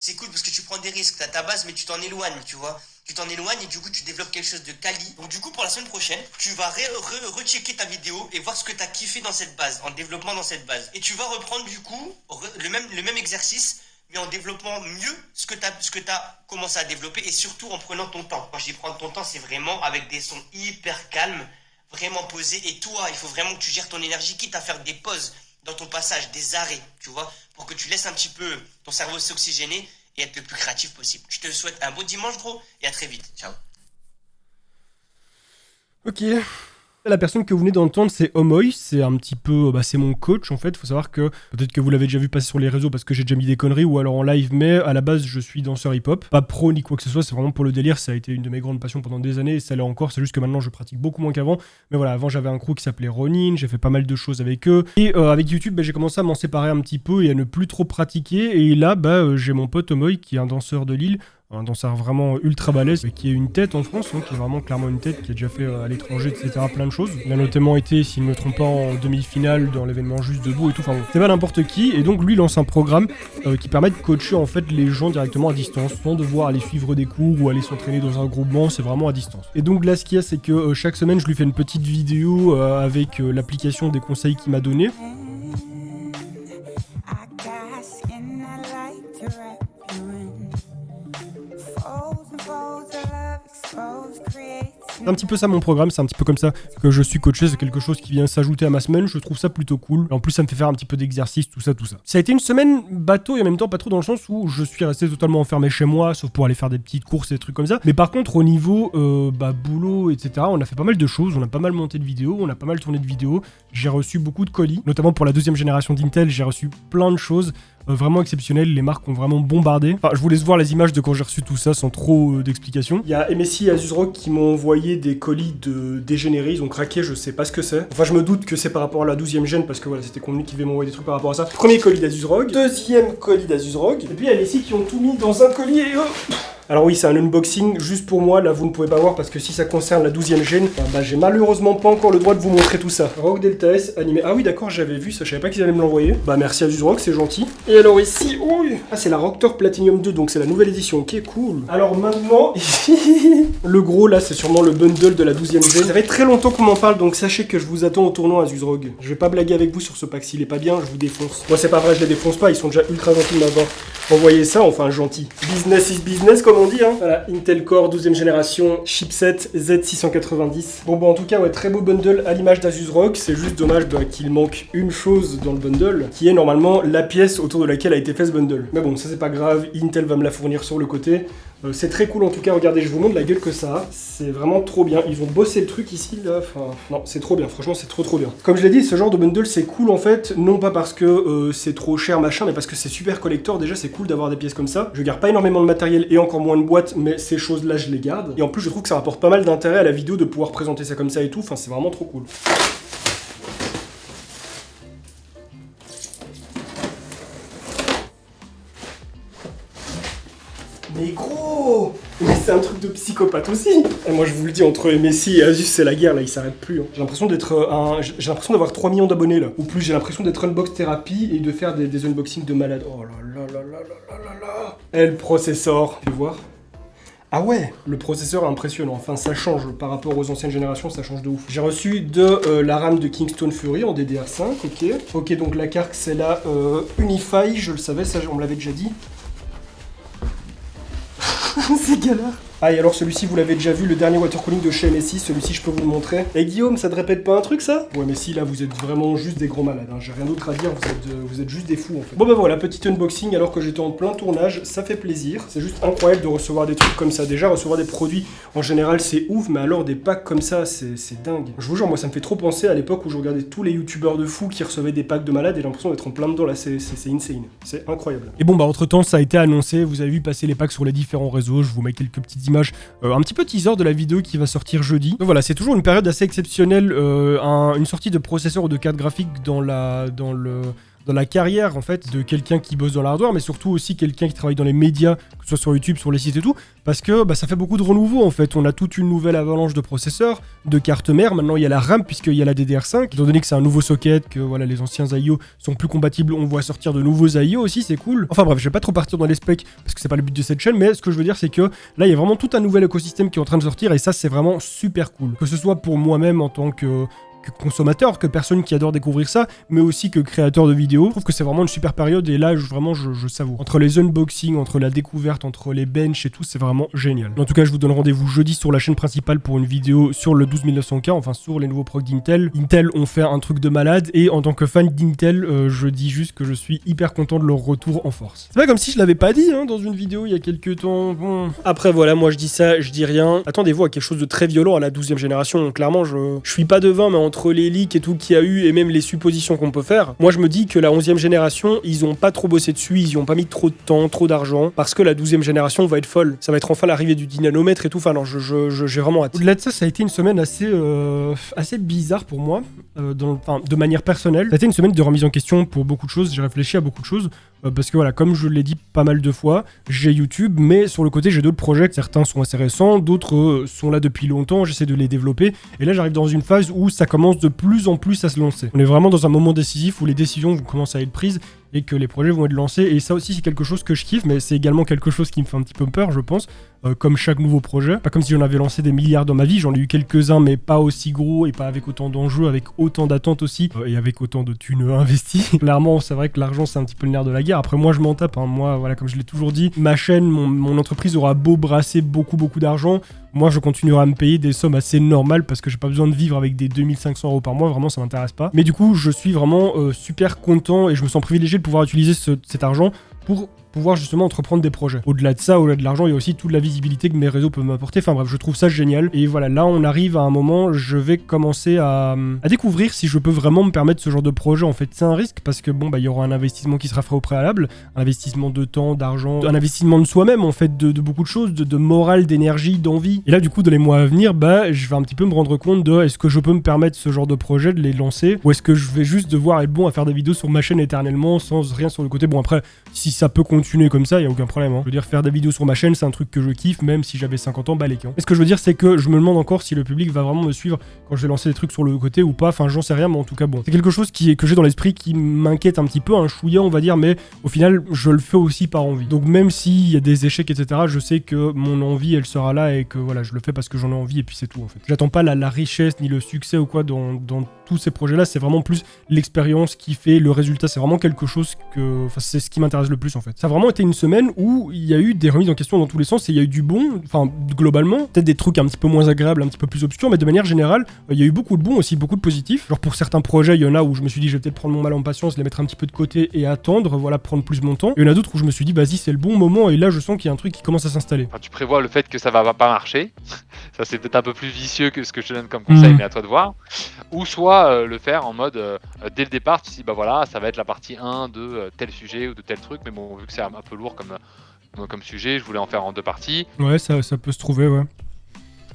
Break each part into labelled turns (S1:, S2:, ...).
S1: C'est cool parce que tu prends des risques, t'as ta base mais tu t'en éloignes, tu vois. Tu t'en éloignes et du coup tu développes quelque chose de quali. Donc du coup pour la semaine prochaine, tu vas rechecker ta vidéo et voir ce que t'as kiffé dans cette base, en développement dans cette base. Et tu vas reprendre du coup le même exercice mais en développant mieux ce que t'as commencé à développer et surtout en prenant ton temps. Quand je dis prendre ton temps, c'est vraiment avec des sons hyper calmes, vraiment posés. Et toi, il faut vraiment que tu gères ton énergie, quitte à faire des pauses dans ton passage, des arrêts, tu vois, pour que tu laisses un petit peu ton cerveau s'oxygéner et être le plus créatif possible. Je te souhaite un beau dimanche, gros, et à très vite. Ciao.
S2: Ok. La personne que vous venez d'entendre, c'est Homoy, c'est un petit peu, c'est mon coach en fait. Faut savoir que peut-être que vous l'avez déjà vu passer sur les réseaux parce que j'ai déjà mis des conneries ou alors en live, mais à la base je suis danseur hip-hop, pas pro ni quoi que ce soit. C'est vraiment pour le délire. Ça a été une de mes grandes passions pendant des années et ça l'est encore. C'est juste que maintenant je pratique beaucoup moins qu'avant. Mais voilà, avant j'avais un crew qui s'appelait Ronin, j'ai fait pas mal de choses avec eux et avec YouTube, j'ai commencé à m'en séparer un petit peu et à ne plus trop pratiquer. Et là, j'ai mon pote Homoy qui est un danseur de Lille, un danseur vraiment ultra balèze, qui a une tête en France, hein, qui est vraiment clairement une tête, qui a déjà fait à l'étranger, etc. plein de choses. Il a notamment été, s'il ne me trompe pas, en demi-finale dans l'événement Juste Debout et tout. Enfin bon, c'est pas n'importe qui. Et donc lui lance un programme qui permet de coacher en fait les gens directement à distance, sans devoir aller suivre des cours ou aller s'entraîner dans un groupement. C'est vraiment à distance. Et donc là, ce qu'il y a, c'est que chaque semaine, je lui fais une petite vidéo avec l'application des conseils qu'il m'a donné. C'est un petit peu ça mon programme, c'est un petit peu comme ça que je suis coaché, c'est quelque chose qui vient s'ajouter à ma semaine, je trouve ça plutôt cool. Et en plus ça me fait faire un petit peu d'exercice, tout ça. Ça a été une semaine bateau et en même temps pas trop dans le sens où je suis resté totalement enfermé chez moi, sauf pour aller faire des petites courses et des trucs comme ça. Mais par contre au niveau boulot, etc., on a fait pas mal de choses, on a pas mal monté de vidéos, on a pas mal tourné de vidéos, j'ai reçu beaucoup de colis, notamment pour la deuxième génération d'Intel, j'ai reçu plein de choses. Vraiment exceptionnel, les marques ont vraiment bombardé. Enfin, je vous laisse voir les images de quand j'ai reçu tout ça sans trop d'explications. Il y a MSI et Asus Rock qui m'ont envoyé des colis de dégénérés, ils ont craqué, je sais pas ce que c'est. Enfin, je me doute que c'est par rapport à la 12e gêne parce que voilà, c'était convenu qu'ils devaient m'envoyer des trucs par rapport à ça. Premier colis d'Asus Rock, deuxième colis d'Asus Rock, et puis il y a MSI qui ont tout mis dans un collier. Alors oui, c'est un unboxing juste pour moi, là vous ne pouvez pas voir parce que si ça concerne la 12e gêne, j'ai malheureusement pas encore le droit de vous montrer tout ça. Rock Delta S animé. Ah oui d'accord, j'avais vu ça, je savais pas qu'ils allaient me l'envoyer. Merci Asus Rock, c'est gentil. Et alors ici, c'est la Rocktor Platinum 2, donc c'est la nouvelle édition, ok cool. Alors maintenant, le gros là c'est sûrement le bundle de la 12e gêne. Ça fait très longtemps qu'on m'en parle, donc sachez que je vous attends au tournoi Asus Rock. Je vais pas blaguer avec vous sur ce pack, s'il est pas bien, je vous défonce. Moi c'est pas vrai, je les défonce pas, ils sont déjà ultra gentils de m'avoir envoyé ça, enfin gentil. Business is business comme on dit, hein. Voilà, Intel Core 12e génération, chipset Z690. Bon en tout cas, ouais, très beau bundle à l'image d'Asus Rock. C'est juste dommage qu'il manque une chose dans le bundle, qui est normalement la pièce autour de laquelle a été fait ce bundle. Mais bon, ça c'est pas grave, Intel va me la fournir sur le côté. C'est très cool en tout cas, regardez, je vous montre la gueule que ça a. C'est vraiment trop bien. Ils ont bossé le truc ici, là. Enfin, non, c'est trop bien, franchement, c'est trop bien. Comme je l'ai dit, ce genre de bundle, c'est cool en fait, non pas parce que c'est trop cher, machin, mais parce que c'est super collector. Déjà, c'est cool d'avoir des pièces comme ça. Je garde pas énormément de matériel et encore moins de boîtes, mais ces choses-là, je les garde. Et en plus, je trouve que ça rapporte pas mal d'intérêt à la vidéo de pouvoir présenter ça comme ça et tout. Enfin, c'est vraiment trop cool. Mais gros! Mais c'est un truc de psychopathe aussi! Et moi je vous le dis, entre MSI et Asus c'est la guerre là, ils s'arrêtent plus. Hein. J'ai l'impression d'avoir 3 millions d'abonnés là. Ou plus, j'ai l'impression d'être unbox thérapie et de faire des unboxings de malades. Oh là là là là là là là! Et le processeur, tu vois? Ah ouais, le processeur est impressionnant, enfin ça change par rapport aux anciennes générations, ça change de ouf. J'ai reçu de la RAM de Kingston Fury en DDR5, ok. Ok, donc la carte c'est la Unify, je le savais, ça on me l'avait déjà dit. C'est galère. Ah et alors celui-ci vous l'avez déjà vu, le dernier watercooling de chez MSI, celui-ci je peux vous le montrer. Et Guillaume, ça te répète pas un truc ça? Ouais mais si là vous êtes vraiment juste des gros malades, hein. J'ai rien d'autre à dire, vous êtes juste des fous en fait. Bon voilà, petit unboxing alors que j'étais en plein tournage, ça fait plaisir. C'est juste incroyable de recevoir des trucs comme ça. Déjà recevoir des produits en général c'est ouf, mais alors des packs comme ça c'est dingue. Je vous jure, moi ça me fait trop penser à l'époque où je regardais tous les youtubeurs de fous qui recevaient des packs de malades et j'ai l'impression d'être en plein dedans là, c'est insane. C'est incroyable. Et bon entre temps ça a été annoncé, vous avez vu passer les packs sur les différents réseaux, je vous mets quelques petites images, un petit peu teaser de la vidéo qui va sortir jeudi. Donc voilà, c'est toujours une période assez exceptionnelle, une sortie de processeur ou de carte graphique dans dans la carrière en fait de quelqu'un qui bosse dans l'hardware, mais surtout aussi quelqu'un qui travaille dans les médias, que ce soit sur YouTube, sur les sites et tout, parce que ça fait beaucoup de renouveau en fait. On a toute une nouvelle avalanche de processeurs, de cartes mères. Maintenant il y a la RAM puisqu'il y a la DDR5, étant donné que c'est un nouveau socket, que voilà les anciens IO sont plus compatibles, on voit sortir de nouveaux IO aussi, c'est cool. Enfin bref, je vais pas trop partir dans les specs parce que c'est pas le but de cette chaîne, mais ce que je veux dire c'est que là il y a vraiment tout un nouvel écosystème qui est en train de sortir et ça c'est vraiment super cool. Que ce soit pour moi-même en tant que consommateur, que personne qui adore découvrir ça, mais aussi que créateur de vidéos. Je trouve que c'est vraiment une super période et là, je savoure. Entre les unboxings, entre la découverte, entre les benches et tout, c'est vraiment génial. En tout cas, je vous donne rendez-vous jeudi sur la chaîne principale pour une vidéo sur le 12900K, enfin sur les nouveaux procs d'Intel. Intel ont fait un truc de malade et en tant que fan d'Intel, je dis juste que je suis hyper content de leur retour en force. C'est pas comme si je l'avais pas dit dans une vidéo il y a quelques temps. Bon. Après voilà, moi je dis ça, je dis rien. Attendez-vous à quelque chose de très violent à la 12e génération. Clairement, je suis pas devin, mais entre les leaks et tout qu'il y a eu et même les suppositions qu'on peut faire, moi je me dis que la 11e génération, ils ont pas trop bossé dessus, ils y ont pas mis trop de temps, trop d'argent, parce que la 12e génération va être folle. Ça va être enfin l'arrivée du 10 nanomètres et tout, enfin non, j'ai vraiment hâte. Au-delà de ça, ça a été une semaine assez bizarre pour moi, de manière personnelle. Ça a été une semaine de remise en question pour beaucoup de choses, j'ai réfléchi à beaucoup de choses, parce que voilà, comme je l'ai dit pas mal de fois, j'ai YouTube, mais sur le côté j'ai d'autres projets, certains sont assez récents, d'autres sont là depuis longtemps, j'essaie de les développer, et là j'arrive dans une phase où ça commence de plus en plus à se lancer. On est vraiment dans un moment décisif où les décisions vont commencer à être prises et que les projets vont être lancés, et ça aussi c'est quelque chose que je kiffe, mais c'est également quelque chose qui me fait un petit peu peur, je pense, comme chaque nouveau projet. Pas comme si j'en avais lancé des milliards dans ma vie, j'en ai eu quelques-uns, mais pas aussi gros et pas avec autant d'enjeux, avec autant d'attentes aussi, et avec autant de thunes investies. Clairement, c'est vrai que l'argent c'est un petit peu le nerf de la guerre. Après moi je m'en tape, moi voilà, comme je l'ai toujours dit, ma chaîne, mon entreprise aura beau brasser beaucoup d'argent, moi je continuerai à me payer des sommes assez normales parce que j'ai pas besoin de vivre avec des 2500 € par mois, vraiment ça m'intéresse pas. Mais du coup je suis vraiment super content et je me sens privilégié de pouvoir utiliser cet argent pour pouvoir justement entreprendre des projets. Au-delà de ça, au-delà de l'argent, il y a aussi toute la visibilité que mes réseaux peuvent m'apporter. Enfin bref, je trouve ça génial. Et voilà, là on arrive à un moment, je vais commencer à découvrir si je peux vraiment me permettre ce genre de projet. En fait, c'est un risque parce que il y aura un investissement qui sera fait au préalable, un investissement de temps, d'argent, un investissement de soi-même en fait, de beaucoup de choses, de morale, d'énergie, d'envie. Et là du coup, dans les mois à venir, je vais un petit peu me rendre compte de est-ce que je peux me permettre ce genre de projet, de les lancer, ou est-ce que je vais juste devoir être bon à faire des vidéos sur ma chaîne éternellement sans rien sur le côté. Bon après, si ça peut continuer comme ça, il n'y a aucun problème. Je veux dire, faire des vidéos sur ma chaîne, c'est un truc que je kiffe, même si j'avais 50 ans, les camps. Et ce que je veux dire, c'est que je me demande encore si le public va vraiment me suivre quand je vais lancer des trucs sur le côté ou pas. Enfin, j'en sais rien, mais en tout cas, bon. C'est quelque chose que j'ai dans l'esprit qui m'inquiète un petit peu, un chouïa, on va dire, mais au final, je le fais aussi par envie. Donc, même s'il y a des échecs, etc., je sais que mon envie, elle sera là et que voilà, je le fais parce que j'en ai envie et puis c'est tout, en fait. J'attends pas la richesse ni le succès ou quoi dans tous ces projets-là, c'est vraiment plus l'expérience qui fait le résultat. C'est vraiment quelque chose que... Enfin, c'est ce qui m'intéresse le plus, en fait. Ça a vraiment été une semaine où il y a eu des remises en question dans tous les sens et il y a eu du bon, enfin, globalement, peut-être des trucs un petit peu moins agréables, un petit peu plus obscurs, mais de manière générale, il y a eu beaucoup de bons aussi, beaucoup de positifs. Genre pour certains projets, il y en a où je me suis dit, je vais peut-être prendre mon mal en patience, les mettre un petit peu de côté et attendre, voilà, prendre plus mon temps. Et il y en a d'autres où je me suis dit, vas-y, c'est le bon moment et là, je sens qu'il y a un truc qui commence à s'installer.
S3: Enfin, tu prévois le fait que ça va pas marcher. Ça, c'est peut-être un peu plus vicieux que ce que je te donne comme conseil, mais à toi de voir. Ou soit le faire en mode, dès le départ, tu te dis, voilà, ça va être la partie 1 de tel sujet ou de tel truc, mais bon, vu que c'est un peu lourd comme sujet, je voulais en faire en 2 parties. Ouais,
S2: ça peut se trouver, ouais.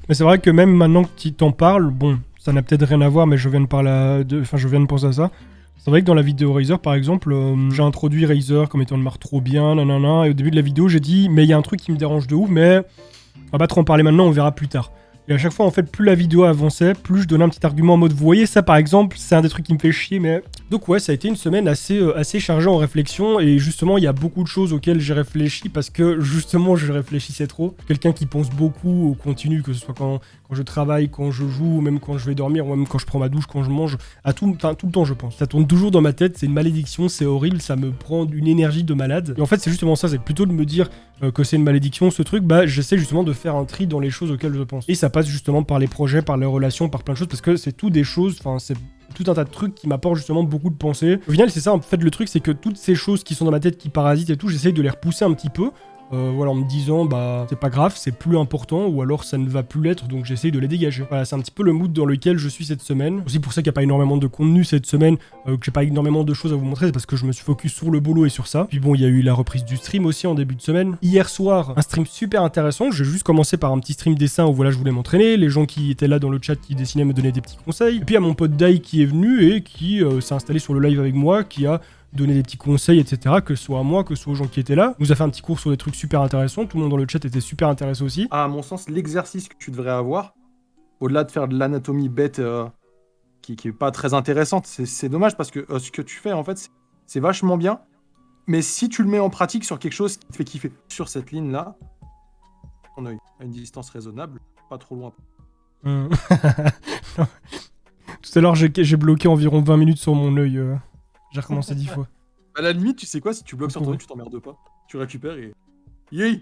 S2: Mais c'est vrai que même maintenant que tu t'en parles, bon, ça n'a peut-être rien à voir, mais je viens de penser à ça. C'est vrai que dans la vidéo Razer, par exemple, j'ai introduit Razer comme étant une marque trop bien, nanana, et au début de la vidéo, j'ai dit, mais il y a un truc qui me dérange de ouf, mais on va pas trop en parler maintenant, on verra plus tard. Et à chaque fois, en fait, plus la vidéo avançait, plus je donnais un petit argument en mode, vous voyez ça par exemple, c'est un des trucs qui me fait chier, mais... Donc ouais, ça a été une semaine assez chargée en réflexion, et justement, il y a beaucoup de choses auxquelles j'ai réfléchi, parce que justement, je réfléchissais trop. Quelqu'un qui pense beaucoup au continu, que ce soit quand je travaille, quand je joue, ou même quand je vais dormir, ou même quand je prends ma douche, quand je mange, tout le temps je pense. Ça tourne toujours dans ma tête, c'est une malédiction, c'est horrible, ça me prend une énergie de malade. Et en fait, c'est justement ça, c'est plutôt de me dire que c'est une malédiction, ce truc, j'essaie justement de faire un tri dans les choses auxquelles je pense. Et ça passe justement par les projets, par les relations, par plein de choses, parce que c'est tout des choses, enfin c'est tout un tas de trucs qui m'apportent justement beaucoup de pensées. Au final, c'est ça, en fait, le truc, c'est que toutes ces choses qui sont dans ma tête, qui parasitent et tout, j'essaye de les repousser un petit peu, voilà, en me disant, c'est pas grave, c'est plus important, ou alors ça ne va plus l'être, donc j'essaye de les dégager. Voilà, c'est un petit peu le mood dans lequel je suis cette semaine. Aussi pour ça qu'il n'y a pas énormément de contenu cette semaine, que j'ai pas énormément de choses à vous montrer, c'est parce que je me suis focus sur le boulot et sur ça. Puis bon, il y a eu la reprise du stream aussi en début de semaine. Hier soir, un stream super intéressant, j'ai juste commencé par un petit stream dessin où voilà, je voulais m'entraîner, les gens qui étaient là dans le chat qui dessinaient me donnaient des petits conseils. Et puis il y a mon pote Dai qui est venu et qui s'est installé sur le live avec moi, qui a donner des petits conseils, etc., que ce soit à moi, que ce soit aux gens qui étaient là. Il nous a fait un petit cours sur des trucs super intéressants, tout le monde dans le chat était super intéressé aussi.
S4: À mon sens, l'exercice que tu devrais avoir, au-delà de faire de l'anatomie bête qui est pas très intéressante, c'est dommage parce que ce que tu fais, en fait, c'est vachement bien. Mais si tu le mets en pratique sur quelque chose qui te fait kiffer, sur cette ligne-là, on a eu à une distance raisonnable, pas trop loin.
S2: Tout à l'heure, j'ai bloqué environ 20 minutes sur mon œil. J'ai recommencé 10 fois.
S4: À la limite, tu sais quoi, si tu bloques sur ton œil, tu t'emmerdes pas. Tu récupères et... Yay.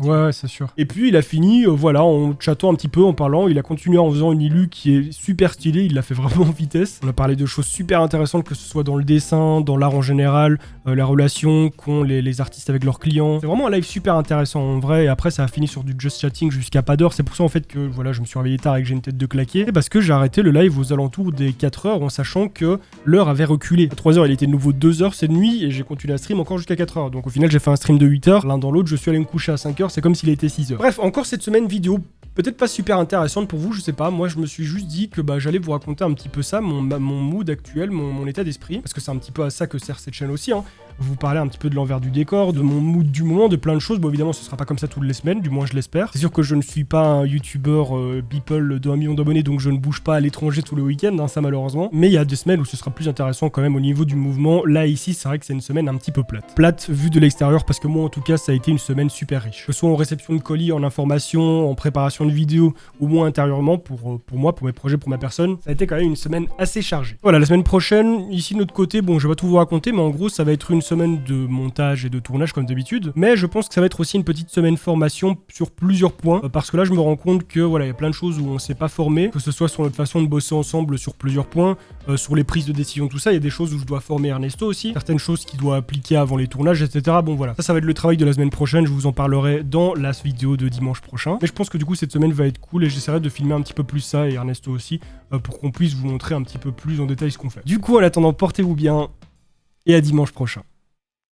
S2: Ouais, c'est sûr. Et puis il a fini, voilà, en chattant un petit peu, en parlant. Il a continué en faisant une illu qui est super stylée. Il l'a fait vraiment en vitesse. On a parlé de choses super intéressantes, que ce soit dans le dessin, dans l'art en général, la relation qu'ont les artistes avec leurs clients. C'est vraiment un live super intéressant en vrai. Et après, ça a fini sur du just chatting jusqu'à pas d'heure. C'est pour ça en fait que voilà, je me suis réveillé tard et que j'ai une tête de claquer. C'est parce que j'ai arrêté le live aux alentours des 4h en sachant que l'heure avait reculé. À 3h, il était de nouveau 2h cette nuit et j'ai continué à stream encore jusqu'à 4h. Donc au final, j'ai fait un stream de 8h. L'un dans l'autre, je suis allé me coucher à 5h, c'est comme s'il était 6h. Bref, encore cette semaine vidéo, peut-être pas super intéressante pour vous, je sais pas. Moi, je me suis juste dit que j'allais vous raconter un petit peu ça, mon mood actuel, mon état d'esprit. Parce que c'est un petit peu à ça que sert cette chaîne aussi, hein. Vous parler un petit peu de l'envers du décor, de mon mood du moment, de plein de choses. Bon, évidemment, ce sera pas comme ça toutes les semaines, du moins je l'espère. C'est sûr que je ne suis pas un youtubeur people de 1 million d'abonnés, donc je ne bouge pas à l'étranger tous les week-ends, hein, ça malheureusement. Mais il y a des semaines où ce sera plus intéressant quand même au niveau du mouvement. Là, ici, c'est vrai que c'est une semaine un petit peu plate. Plate vue de l'extérieur, parce que moi, en tout cas, ça a été une semaine super riche. Que ce soit en réception de colis, en information, en préparation de vidéos, ou moins intérieurement, pour moi, pour mes projets, pour ma personne, ça a été quand même une semaine assez chargée. Voilà, la semaine prochaine, ici de notre côté, bon, je vais pas tout vous raconter, mais en gros, ça va être une semaine de montage et de tournage comme d'habitude, mais je pense que ça va être aussi une petite semaine formation sur plusieurs points, parce que là je me rends compte que voilà, il y a plein de choses où on s'est pas formé, que ce soit sur notre façon de bosser ensemble sur plusieurs points, sur les prises de décision, tout ça. Il y a des choses où je dois former Ernesto aussi, certaines choses qu'il doit appliquer avant les tournages, etc. Bon voilà, ça va être le travail de la semaine prochaine, je vous en parlerai dans la vidéo de dimanche prochain, mais je pense que du coup cette semaine va être cool et j'essaierai de filmer un petit peu plus ça, et Ernesto aussi, pour qu'on puisse vous montrer un petit peu plus en détail ce qu'on fait. Du coup, en attendant, portez-vous bien et à dimanche prochain.